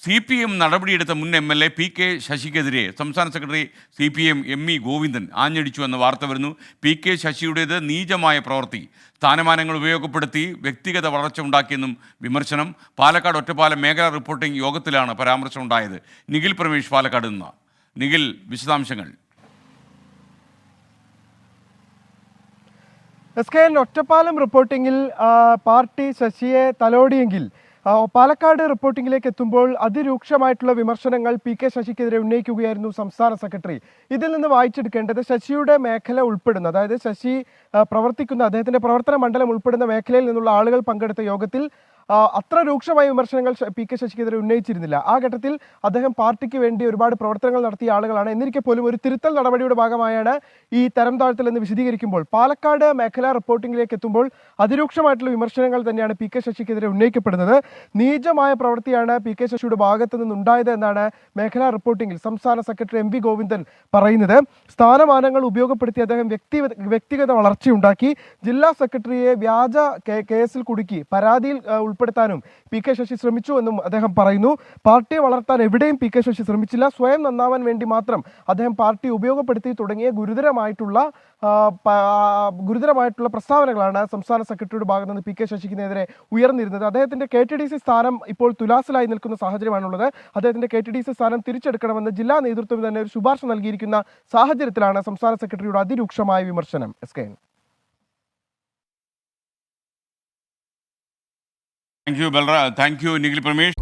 CPM നടപടിയെടുത്ത മുൻ MLA PK ശശിക്കെതിരെ സംസ്ഥാന secretary CPM ME Govindan ആഞ്ഞടിച്ചു എന്ന വാർത്ത വരുന്നു. PK ശശിയുടേത് നീചമായ പ്രവൃത്തി, സ്ഥാനമാനങ്ങൾ ഉപയോഗപ്പെടുത്തി വ്യക്തിഗത വളർച്ച ഉണ്ടാക്കിയെന്നും വിമർശനം. പാലക്കാട് ഒറ്റപ്പാലം മേഖലാ റിപ്പോർട്ടിംഗ് യോഗത്തിലാണ് പരാമർശം ഉണ്ടായത്. നിഖിൽ പ്രമേഷ് പാലക്കാട് നിന്ന്. നിഖിൽ, വിശദാംശങ്ങൾ. ഒറ്റപ്പാലം റിപ്പോർട്ടിംഗിൽ പാർട്ടി ശശിയെ തലോടിയെങ്കിൽ പാലക്കാട് റിപ്പോർട്ടിംഗിലേക്ക് എത്തുമ്പോൾ അതിരൂക്ഷമായിട്ടുള്ള വിമർശനങ്ങൾ PK ശശിക്കെതിരെ ഉന്നയിക്കുകയായിരുന്നു സംസ്ഥാന സെക്രട്ടറി. ഇതിൽ നിന്ന് വായിച്ചെടുക്കേണ്ടത് ശശിയുടെ മേഖല ഉൾപ്പെടുന്ന, അതായത് ശശി പ്രവർത്തിക്കുന്ന അദ്ദേഹത്തിന്റെ പ്രവർത്തന മണ്ഡലം ഉൾപ്പെടുന്ന മേഖലയിൽ നിന്നുള്ള ആളുകൾ പങ്കെടുത്ത യോഗത്തിൽ അത്ര രൂക്ഷമായ വിമർശനങ്ങൾ PK ശശിക്കെതിരെ ഉന്നയിച്ചിരുന്നില്ല. ആ ഘട്ടത്തിൽ അദ്ദേഹം പാർട്ടിക്ക് വേണ്ടി ഒരുപാട് പ്രവർത്തനങ്ങൾ നടത്തിയ ആളുകളാണ്. എന്നിരിക്കെ പോലും ഒരു തിരുത്തൽ നടപടിയുടെ ഭാഗമായാണ് ഈ തരം താഴ്ത്തൽ എന്ന് വിശദീകരിക്കുമ്പോൾ പാലക്കാട് മേഖലാ റിപ്പോർട്ടിംഗിലേക്ക് എത്തുമ്പോൾ അതിരൂക്ഷമായിട്ടുള്ള വിമർശനങ്ങൾ തന്നെയാണ് PK ശശിക്കെതിരെ ഉന്നയിക്കപ്പെടുന്നത്. നീചമായ പ്രവൃത്തിയാണ് PK ശശിയുടെ ഭാഗത്തു നിന്നുണ്ടായത് എന്നാണ് മേഖലാ റിപ്പോർട്ടിംഗിൽ സംസ്ഥാന സെക്രട്ടറി MV ഗോവിന്ദൻ പറയുന്നത്. സ്ഥാനമാനങ്ങൾ ഉപയോഗപ്പെടുത്തി അദ്ദേഹം വ്യക്തിഗത വളർച്ചയുണ്ടാക്കി, ജില്ലാ സെക്രട്ടറിയെ വ്യാജ കേസിൽ കുടുക്കി പരാതിയിൽ ഉൾപ്പെടുത്താനും PK ശശി ശ്രമിച്ചു എന്നും അദ്ദേഹം പറയുന്നു. പാർട്ടിയെ വളർത്താൻ എവിടെയും PK ശശി ശ്രമിച്ചില്ല. സ്വയം നന്നാവാൻ വേണ്ടി മാത്രം അദ്ദേഹം പാർട്ടി ഉപയോഗപ്പെടുത്തി തുടങ്ങിയ ഗുരുതരമായിട്ടുള്ള പ്രസ്താവനകളാണ് സംസ്ഥാന സെക്രട്ടറിയുടെ ഭാഗത്ത് നിന്ന് PK ശശിക്കെതിരെ ഉയർന്നിരുന്നത്. അദ്ദേഹത്തിന്റെ KTDC സ്ഥാനം ഇപ്പോൾ തുലാസിലായി നിൽക്കുന്ന സാഹചര്യമാണുള്ളത്. അദ്ദേഹത്തിന്റെ KTDC സ്ഥാനം തിരിച്ചെടുക്കണമെന്ന് ജില്ലാ നേതൃത്വം തന്നെ ഒരു ശുപാർശ നൽകിയിരിക്കുന്ന സാഹചര്യത്തിലാണ് സംസ്ഥാന സെക്രട്ടറിയുടെ അതിരൂക്ഷമായ വിമർശനം. Thank you, Balra. Thank you, Nikhil Pramesh.